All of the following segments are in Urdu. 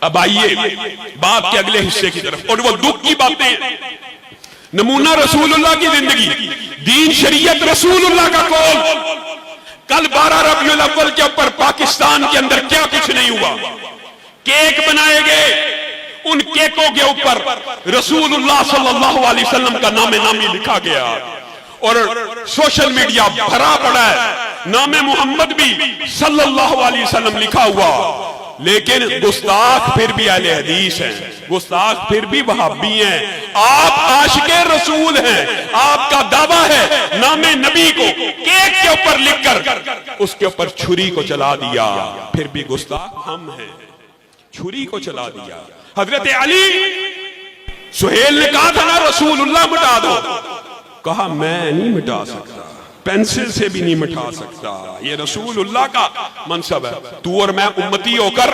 اب آئیے بات کے اگلے حصے کی طرف، اور وہ دکھ کی باتیں، نمونہ رسول اللہ کی زندگی، دین شریعت رسول اللہ کا قول۔ کل 12 ربیع الاول کے اوپر پاکستان کے اندر کیا کچھ نہیں ہوا، کیک بنائے گئے، ان کیکوں کے اوپر رسول اللہ صلی اللہ علیہ وسلم کا نام نامی لکھا گیا، اور سوشل میڈیا بھرا پڑا ہے، نام محمد بھی صلی اللہ علیہ وسلم لکھا ہوا، لیکن گستاخ پھر بھی اہل حدیث ہیں، گستاخ پھر بھی وہابی ہیں۔ آپ عاشق رسول ہیں، آپ کا دعویٰ ہے نام نبی کو کیک کے اوپر لکھ کر اس کے اوپر چھری کو چلا دیا، پھر بھی گستاخ ہم ہیں، چھری کو چلا دیا۔ حضرت علی، سہیل نے کہا تھا نا رسول اللہ مٹا دو، کہا میں نہیں مٹا سکتا، پینسل سے بھی نہیں مٹا سکتا، یہ رسول اللہ کا منصب ہے۔ تو اور میں امتی ہو کر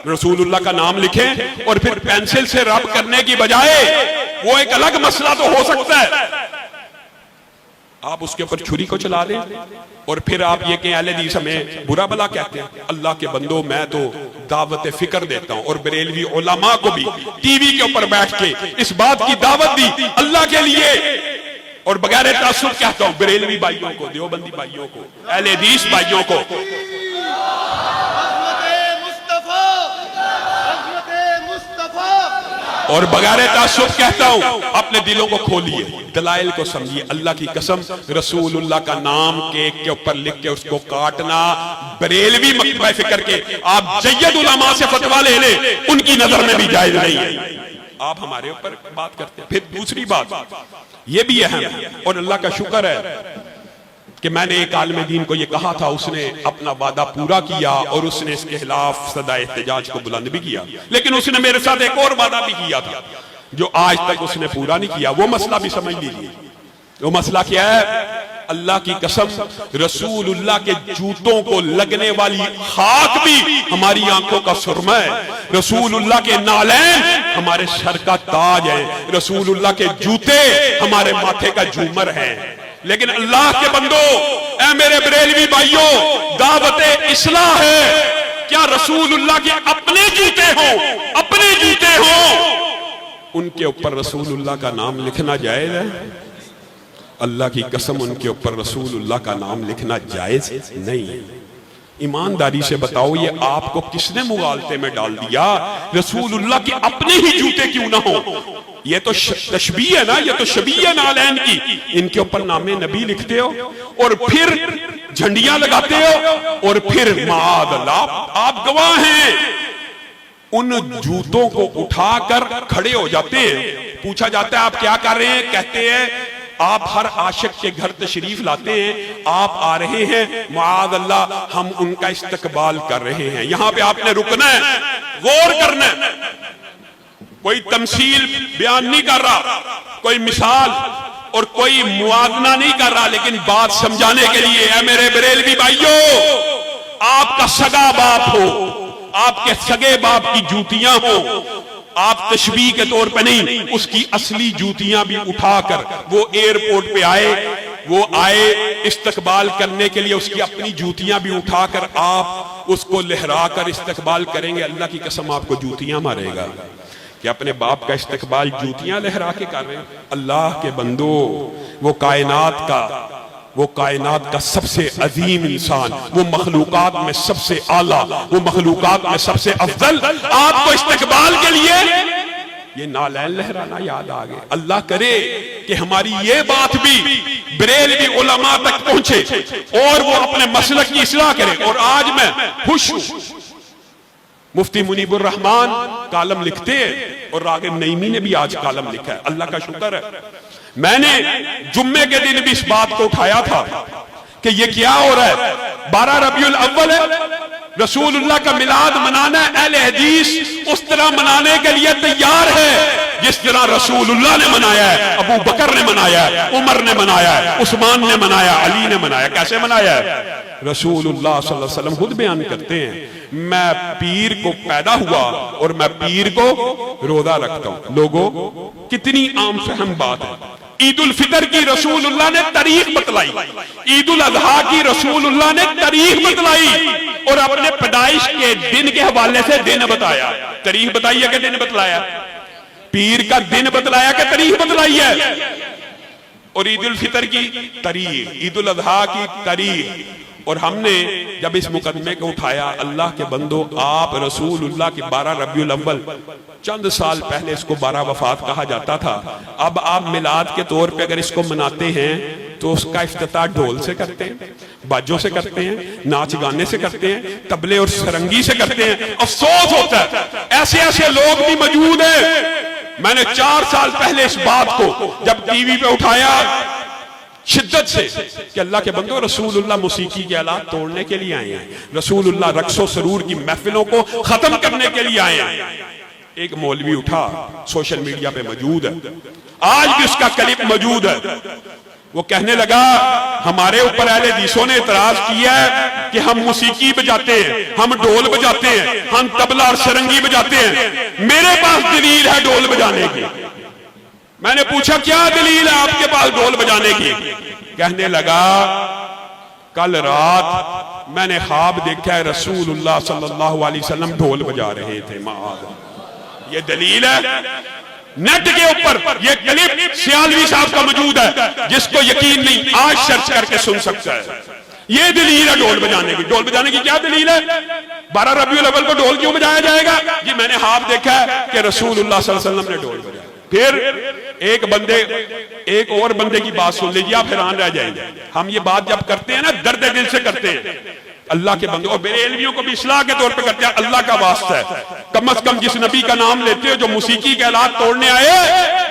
رسول اللہ کا نام لکھیں اور پھر پینسل سے رب کرنے کی بجائے، وہ ایک الگ مسئلہ تو ہو سکتا ہے، آپ اس کے اوپر چھری کو چلا دیں اور پھر آپ یہ کہ اہل حدیث ہمیں برا بلا کہتے ہیں۔ اللہ کے بندوں، میں تو دعوت فکر دیتا ہوں، اور بریلوی علماء کو بھی ٹی وی کے اوپر بیٹھ کے اس بات کی دعوت دی اللہ کے لیے، اور بغیر تعصب کہتا ہوں بریلوی بھائیوں کو، دیوبندی بھائیوں کو، اہل حدیث بھائیوں کو، اور بغیر تعصب کہتا ہوں اپنے دلوں کو کھولیے، دلائل کو سمجھیے۔ اللہ کی قسم، رسول اللہ کا نام کیک کے اوپر لکھ کے اس کو کاٹنا بریلوی مکتبہ فکر کے آپ جید علماء سے فتویٰ لے لیں، ان کی نظر میں بھی جائز نہیں ہے۔ آپ ہمارے اوپر بات کرتے ہیں۔ پھر دوسری بات یہ بھی اہم ہے، اور اللہ کا شکر ہے کہ میں نے ایک عالم دین کو یہ کہا تھا، اس نے اپنا وعدہ پورا کیا اور اس نے اس کے خلاف صدائے احتجاج کو بلند بھی کیا، لیکن اس نے میرے ساتھ ایک اور وعدہ بھی کیا تھا جو آج تک اس نے پورا نہیں کیا۔ وہ مسئلہ بھی سمجھ لیجیے، وہ مسئلہ کیا ہے؟ اللہ کی قسم، رسول اللہ کے جوتوں کو لگنے والی خاک بھی ہماری آنکھوں کا سرمہ ہے، رسول اللہ کے نالین ہمارے سر کا تاج ہے، رسول اللہ کے جوتے ہمارے ماتھے کا جھومر ہیں۔ لیکن اللہ کے بندو، اے میرے بریلوی بھائیوں، دعوت اصلاح ہے، کیا رسول اللہ کے اپنے جوتے ہوں، اپنے جوتے ہوں، ان کے اوپر رسول اللہ کا نام لکھنا جائز ہے؟ اللہ کی قسم، ان کے اوپر رسول اللہ کا نام لکھنا جائز نہیں ہے۔ ایمانداری سے بتاؤ، یہ آپ کو کس نے مغالطے میں ڈال دیا؟ رسول اللہ کے اپنے ہی جوتے کیوں نہ ہوں؟ یہ تو تشبیہ ہے نا، یہ تو شبیہ ہے نالین کی، ان کے اوپر نام نبی لکھتے ہو اور پھر جھنڈیاں لگاتے ہو، اور پھر معاذ اللہ آپ گواہ ہیں، ان جوتوں کو اٹھا کر کھڑے ہو جاتے ہیں، پوچھا جاتا ہے آپ کیا کر رہے ہیں؟ کہتے ہیں آپ ہر عاشق کے گھر تشریف لاتے ہیں، آپ آ رہے ہیں، معاذ اللہ ہم ان کا استقبال کر رہے ہیں۔ یہاں پہ آپ نے رکنا ہے، غور کرنا ہے، کوئی تمثیل بیان نہیں کر رہا، کوئی مثال اور کوئی موازنہ نہیں کر رہا، لیکن بات سمجھانے کے لیے۔ اے میرے بریلوی بھائیوں، آپ کا سگا باپ ہو، آپ کے سگے باپ کی جوتیاں ہوں، آپ تشبیہ کے طور پہ نہیں، اس کی اصلی جوتیاں بھی اٹھا کر وہ ایئرپورٹ پہ آئے، وہ آئے استقبال کرنے کے لیے، اس کی اپنی جوتیاں بھی اٹھا کر آپ اس کو لہرا کر استقبال کریں گے، اللہ کی قسم آپ کو جوتیاں مارے گا کہ اپنے باپ کا استقبال جوتیاں لہرا کے کر رہے ہیں۔ اللہ کے بندو، وہ کائنات کا سب سے عظیم انسان، وہ مخلوقات میں سب سے اعلیٰ، وہ مخلوقات میں سب سے افضل، آپ کو استقبال کے لیے یہ نالین لہرانا یاد آ گئے۔ اللہ کرے کہ ہماری یہ بات بھی بریلوی علماء تک پہنچے اور وہ اپنے مسلک کی اصلاح کرے۔ اور آج میں خوش ہوں، مفتی منیب الرحمان کالم لکھتے ہیں اور راغب نعیمی نے بھی آج کالم لکھا ہے، اللہ کا شکر ہے۔ میں نے جمعے کے دن بھی اس بات کو اٹھایا تھا کہ یہ کیا ہو رہا ہے، 12 ربیع الاول ہے، رسول اللہ کا میلاد منانا ہے، اہل حدیث اس طرح منانے کے لیے تیار ہے جس طرح رسول اللہ نے منایا ہے، ابو بکر نے منایا ہے، عمر نے منایا ہے، عثمان نے منایا، علی نے منایا۔ کیسے منایا ہے؟ رسول اللہ صلی اللہ علیہ وسلم خود بیان کرتے ہیں، میں پیر کو پیدا ہوا اور میں پیر کو روزہ رکھتا ہوں۔ لوگوں، کتنی عام فہم بات ہے۔ عید الفطر کی رسول اللہ نے تاریخ بتلائی، عید الاضحیٰ کی رسول اللہ نے تاریخ بتلائی، اور اپنے پیدائش کے دن کے حوالے سے دن بتایا۔ تاریخ بتائی ہے کہ دن بتلایا؟ پیر کا دن بتلایا کہ تاریخ بتلائی ہے؟ اور عید الفطر کی تاریخ، عید الاضحیٰ کی تاریخ. اور ہم نے جب اس مقدمے کو اٹھایا، اللہ کے بندو آپ رسول اللہ کی 12 ربیع الاول، چند سال پہلے اس کو 12 وفات کہا جاتا تھا. اب آپ میلاد کے طور پہ اگر اس کو مناتے ہیں تو اس کا افتتاح ڈھول سے کرتے ہیں، باجوں سے کرتے ہیں، ناچ گانے سے کرتے ہیں، تبلے اور سرنگی سے کرتے ہیں. افسوس ہوتا ہے ایسے ایسے لوگ بھی موجود ہیں. میں نے 4 سال پہلے اس بات کو جب ٹی وی پہ اٹھایا شدت سے کہ اللہ کے بندو، رسول اللہ موسیقی کے آلات توڑنے کے لیے آئے ہیں، رسول اللہ رقص و سرور کی محفلوں کو ختم کرنے کے لیے آئے ہیں. ایک مولوی اٹھا، سوشل میڈیا پہ موجود ہے، آج بھی اس کا کلپ موجود ہے. وہ کہنے لگا ہمارے اوپر اہل حدیثوں نے اعتراض کیا ہے کہ ہم موسیقی بجاتے ہیں، ہم ڈھول بجاتے ہیں، ہم تبلہ اور سرنگی بجاتے ہیں. میرے پاس دلیل ہے ڈھول بجانے کی. میں نے پوچھا کیا دلیل ہے آپ کے پاس ڈھول بجانے کی؟ کہنے لگا کل رات میں نے خواب دیکھا ہے رسول اللہ صلی اللہ علیہ وسلم ڈھول بجا رہے تھے. یہ دلیل ہے. نیٹ کے اوپر یہ کلپ سیالوی صاحب کا موجود ہے، جس کو یقین نہیں آج سرچ کر کے سن سکتا ہے. یہ دلیل ہے ڈھول بجانے کی. ڈھول بجانے کی کیا دلیل ہے؟ 12 ربیع الاول کو ڈھول کیوں بجایا جائے گا؟ جی میں نے خواب دیکھا ہے کہ رسول اللہ صلی اللہ علیہ وسلم نے ڈھول بجایا. پھر ایک اور بندے کی بات سن لیجیے، آپ حیران رہ جائیں گے. ہم یہ بات جب کرتے ہیں نا درد دل سے کرتے ہیں. اللہ کے بندوں اور بریلویوں کو بھی اصلاح کے طور پہ کرتے ہیں. اللہ کا واسطہ ہے کم از کم جس نبی کا نام لیتے ہو جو موسیقی کے آلات توڑنے آئے،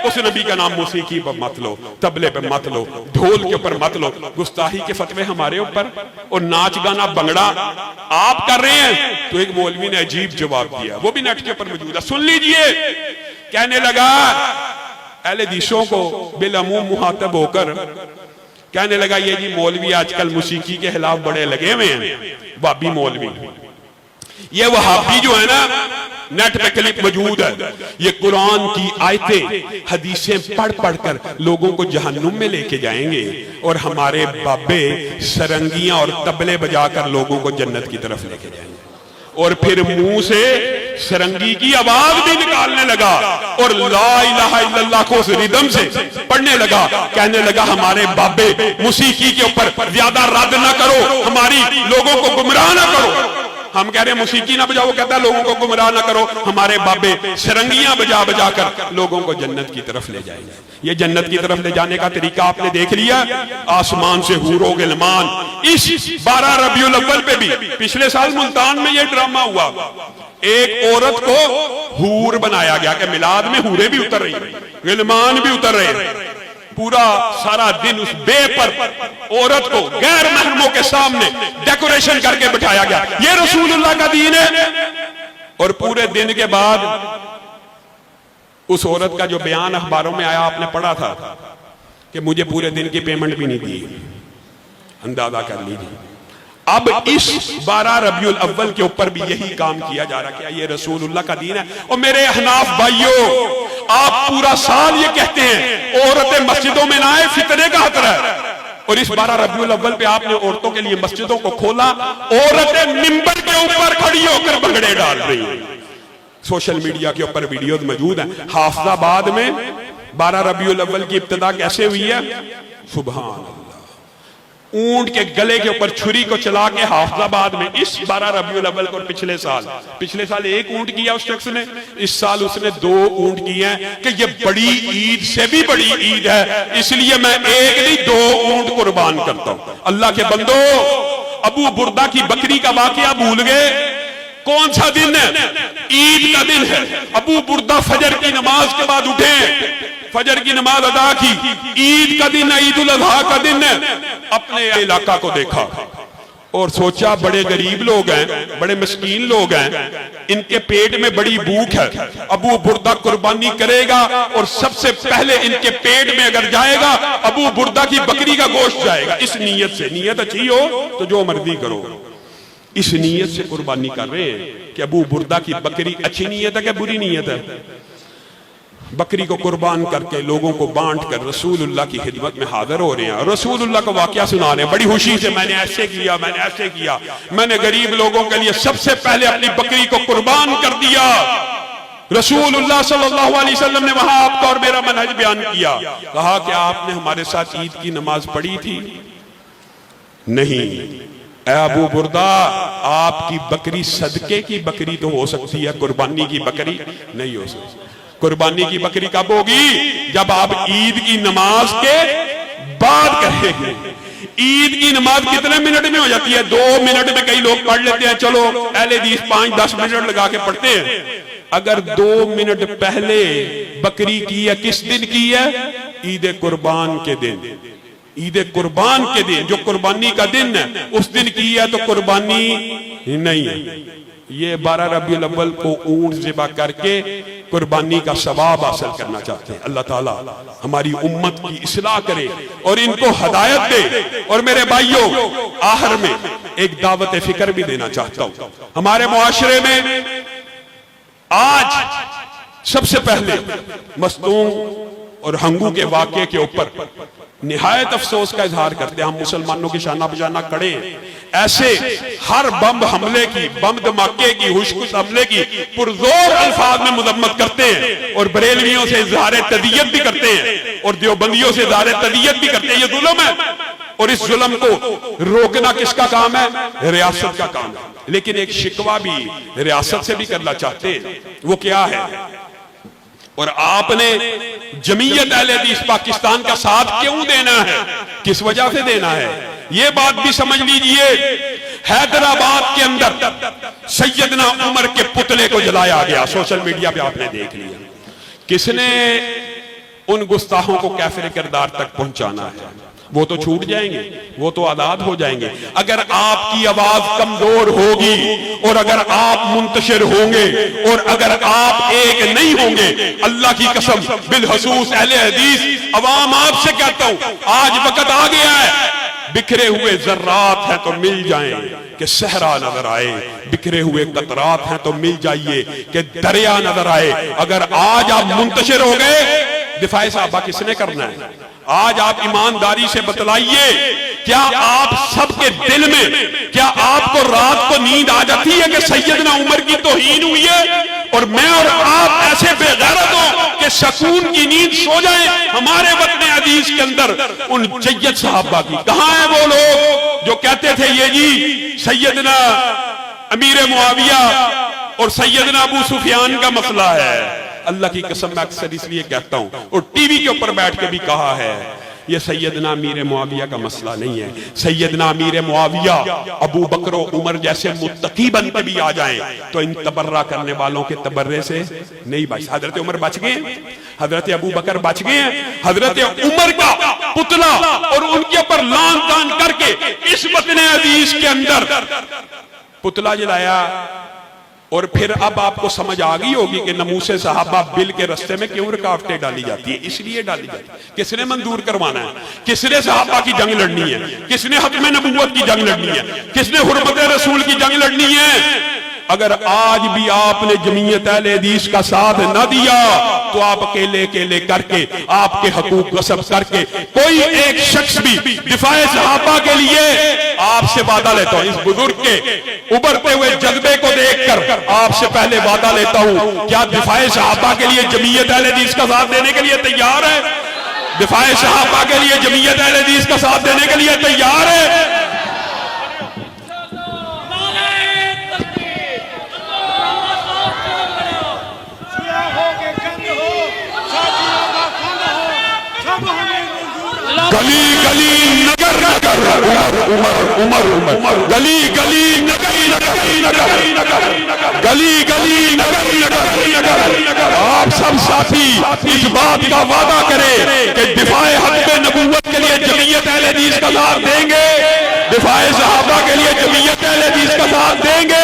اس نبی کا نام موسیقی پر مت لو، تبلے پہ مت لو، ڈھول کے اوپر مت لو. گستاخی کے فتوے ہمارے اوپر اور ناچ گانا بنگڑا آپ کر رہے ہیں. تو ایک مولوی نے عجیب جواب دیا، وہ بھی نیٹ کے اوپر موجود ہے، سن لیجئے. کہنے لگا اہل حدیثوں کو بالعموم مخاطب ہو کر کہنے لگا یہ جی مولوی آج کل موسیقی کے خلاف بڑے لگے ہوئے ہیں، وہابی مولوی. یہ وہابی جو ہے نا، نیٹ پہ کلپ موجود ہے، یہ قرآن کی آیتیں حدیثیں پڑھ پڑھ کر لوگوں کو جہنم میں لے کے جائیں گے، اور ہمارے بابے سرنگیاں اور تبلے بجا کر لوگوں کو جنت کی طرف لے کے جائیں گے. اور پھر منہ سے سرنگی کی آواز بھی نکالنے لگا اور لا الہ الا اللہ کو اس ردم سے پڑھنے لگا. کہنے لگا ہمارے بابے موسیقی کے اوپر زیادہ رد نہ کرو، ہماری لوگوں کو گمراہ نہ کرو. ہم کہہ رہے ہیں موسیقی نہ بجاؤ، وہ کہتا ہے لوگوں کو گمراہ نہ کرو. ہمارے بابے سرنگیاں بجا بجا کر لوگوں کو جنت کی طرف لے جائیں گے. یہ جنت کی طرف لے جانے کا طریقہ آپ نے دیکھ لیا. آسمان سے حور و غلمان. اس 12 ربیع الاول پہ بھی پچھلے سال ملتان میں یہ ڈرامہ ہوا، ایک عورت کو حور بنایا گیا کہ میلاد میں حوریں بھی اتر رہی ہیں، غلمان بھی اتر رہے ہیں. پورا سارا دن اس بے پر عورت کو غیر محرموں کے سامنے ڈیکوریشن کر کے بٹھایا گیا. یہ رسول اللہ کا دین ہے. اور پورے دن کے بعد اس عورت کا جو بیان اخباروں میں آیا آپ نے پڑھا تھا کہ مجھے پورے دن کی پیمنٹ بھی نہیں دی. اندازہ کر لیجیے. اب اس 12 ربیع الاول کے اوپر بھی یہی کام کیا جا رہا کہ یہ رسول اللہ کا دین ہے. اور میرے احناف بھائیوں، آپ پورا سال یہ کہتے ہیں عورتیں مسجدوں میں نہ آئے، فتنے کا خطرہ ہے. اور اس 12 ربیع الاول پہ آپ نے عورتوں کے لیے مسجدوں کو کھولا. عورتیں منبر کے اوپر کھڑی ہو کر بھنگڑے ڈال رہی ہیں. سوشل میڈیا کے اوپر ویڈیوز موجود ہیں. حافظ آباد میں 12 ربیع الاول کی ابتدا کیسے ہوئی ہے؟ سبحان اللہ. اونٹ کے گلے کے اوپر چھری کو چلا کے حافظ آباد میں اس 12 ربیع الاول کو، پچھلے سال ایک اونٹ کیا اس شخص نے، اس سال اس نے 2 اونٹ کیے ہیں کہ یہ بڑی عید سے بھی بڑی عید ہے، اس لیے میں ایک نہیں 2 اونٹ قربان کرتا ہوں. اللہ کے بندو، ابو بردہ کی بکری کا واقعہ بھول گئے؟ کون سا دن ہے؟ عید کا دن ہے. ابو بردہ فجر کی نماز کے بعد اٹھے، فجر کی نماز ادا کی. عید کا دن ہے، عید الاضحیٰ کا دن ہے. اپنے علاقہ کو دیکھا اور سوچا بڑے غریب لوگ ہیں، بڑے مسکین لوگ ہیں، ان کے پیٹ میں بڑی بھوک ہے. ابو بردہ قربانی کرے گا اور سب سے پہلے ان کے پیٹ میں اگر جائے گا ابو بردہ کی بکری کا گوشت جائے گا. اس نیت سے، نیت اچھی ہو تو جو مرضی کرو، اس نیت سے قربانی کر رہے ہیں کہ ابو بردہ کی بکری. اچھی نیت ہے کہ بری نیت ہے؟ بکری کو قربان کر کے لوگوں کو بانٹ کر رسول اللہ کی خدمت میں حاضر ہو رہے ہیں. رسول اللہ کا واقعہ سنا رہے ہیں بڑی خوشی سے، میں نے ایسے کیا، میں نے ایسے کیا، میں نے غریب لوگوں کے لیے سب سے پہلے اپنی بکری کو قربان کر دیا. رسول اللہ صلی اللہ علیہ وسلم نے وہاں آپ کا اور میرا منہج بیان کیا، کہا کہ آپ نے ہمارے ساتھ عید کی نماز پڑھی تھی؟ نہیں۔ اے ابو بردہ، آپ کی بکری صدقے کی بکری تو ہو سکتی ہے، قربانی کی بکری نہیں ہو سکتی۔ قربانی کی بکری کب ہوگی؟ جب آپ عید کی نماز کے بعد کریں گے۔ عید کی نماز کتنے منٹ میں ہو جاتی ہے؟ 2 منٹ میں کئی لوگ پڑھ لیتے ہیں، چلو اہل حدیث 5-10 منٹ لگا کے پڑھتے ہیں۔ اگر 2 منٹ پہلے بکری کی ہے، کس دن کی ہے؟ عید قربان کے دن۔ عید قربان کے دن، جو قربانی کا دن ہے، اس دن کی ہے تو قربانی نہیں ہے۔ یہ 12 ربیع الاول کو اونٹ ذبح کر کے قربانی کا ثواب حاصل کرنا چاہتے ہیں۔ اللہ تعالیٰ ہماری امت کی اصلاح کرے اور ان کو ہدایت دے۔ اور میرے بھائیوں، آخر میں ایک دعوت فکر بھی دینا چاہتا ہوں۔ ہمارے معاشرے میں آج سب سے پہلے مستون اور ہنگو کے واقعے کے اوپر نہایت افسوس کا اظہار کرتے ہیں۔ ہم مسلمانوں کی شانہ بشانہ کھڑے ہیں، ایسے ہر بم حملے کی، بم دھماکے کی، ہوش حملے کی پرزور الفاظ میں مذمت کرتے ہیں، اور بریلویوں سے اظہار تدیت بھی کرتے ہیں، اور دیوبندیوں سے اظہار تدیت بھی کرتے ہیں۔ یہ ظلم ہے، اور اس ظلم کو روکنا کس کا کام ہے؟ ریاست کا کام ہے۔ لیکن ایک شکوہ بھی ریاست سے بھی کرنا چاہتے ہیں، وہ کیا ہے؟ اور آپ نے جمعیت اہل حدیث پاکستان کا ساتھ کیوں دینا ہے؟ کس وجہ سے دینا ہے؟ یہ بات بھی سمجھ لیجئے، حیدرآباد کے اندر سیدنا عمر کے پتلے کو جلایا گیا، سوشل میڈیا پہ آپ نے دیکھ لیا۔ کس نے ان گستاخوں کو کافر کردار تک پہنچانا ہے؟ وہ تو چھوٹ جائیں گے، وہ تو آزاد ہو جائیں گے۔ اگر آپ کی آواز کمزور ہوگی، اور اگر آپ منتشر ہوں گے، اور اگر آپ ایک نہیں ہوں گے، اللہ کی قسم بالخصوص اہل حدیث عوام آپ سے کہتا ہوں، آج وقت آ گیا ہے، بکھرے ہوئے ذرات ہیں تو مل جائیں کہ صحرا نظر آئے، بکھرے ہوئے قطرات ہیں تو مل جائیے کہ دریا نظر آئے۔ اگر آج آپ منتشر ہو گئے، دفاع صحابہ کس نے کرنا ہے؟ آج آپ ایمانداری سے بتلائیے، کیا آپ سب کے دل میں، کیا آپ کو رات کو نیند آ جاتی ہے کہ سیدنا عمر کی توہین ہوئی ہے، اور میں اور آپ ایسے بے غیرت ہوں کہ سکون کی نیند سو جائیں؟ ہمارے وطن عزیز کے اندر ان جید صحابہ کی کہاں ہیں وہ لوگ جو کہتے تھے یہ جی سیدنا امیر معاویہ اور سیدنا ابو سفیان کا مسئلہ ہے؟ اللہ کی قسم میں اکثر اس لیے کہتا ہوں، اور ٹی وی کے اوپر بیٹھ کے بھی کہا ہے، یہ سیدنا امیر معاویہ کا مسئلہ نہیں ہے۔ سیدنا امیر معاویہ ابو بکر و عمر جیسے متقی بن کے بھی آ جائیں تو ان تبرہ کرنے والوں کے تبرے سے نہیں بچ۔ حضرت عمر بچ گئے ہیں، حضرت ابو بکر بچ گئے ہیں، حضرت عمر کا پتلا اور ان کے اوپر لان تان کر کے اس وطن عزیز کے اندر پتلا جلایا۔ اور پھر اب آپ کو سمجھ آ گئی ہوگی کہ ناموس صحابہ بل کے رستے میں کیوں رکاوٹیں ڈالی جاتی ہیں۔ اس لیے ڈالی جاتی ہے، کس نے منظور کروانا ہے؟ کس نے صحابہ کی جنگ لڑنی ہے؟ کس نے ختم نبوت کی جنگ لڑنی ہے؟ کس نے حرمت رسول کی جنگ لڑنی ہے؟ اگر آج بھی آپ نے جمعیت اہل حدیث کا ساتھ نہ دیا تو آپ اکیلے اکیلے کر کے، آپ کے حقوق غصب کر کے، کوئی ایک شخص بھی دفاع صحابہ کے لیے، آپ سے وعدہ لیتا ہوں، اس بزرگ کے ابھرتے ہوئے جذبے کو دیکھ کر آپ سے پہلے وعدہ لیتا ہوں، کیا دفاع صحابہ کے لیے جمعیت اہل حدیث کا ساتھ دینے کے لیے تیار ہے؟ دفاع صحابہ کے لیے جمعیت اہل حدیث کا ساتھ دینے کے لیے تیار ہے؟ گلی گلی نگر نگر عمر عمر گلی گلی نگر نگر گلی گلی نگر نگر آپ سب ساتھی اس بات کا وعدہ کریں کہ دفاع حق نبوت کے لیے جمعیت اہل حدیث کا ساتھ دیں گے، دفاع صحابہ کے لیے جمعیت اہل حدیث کا ساتھ دیں گے۔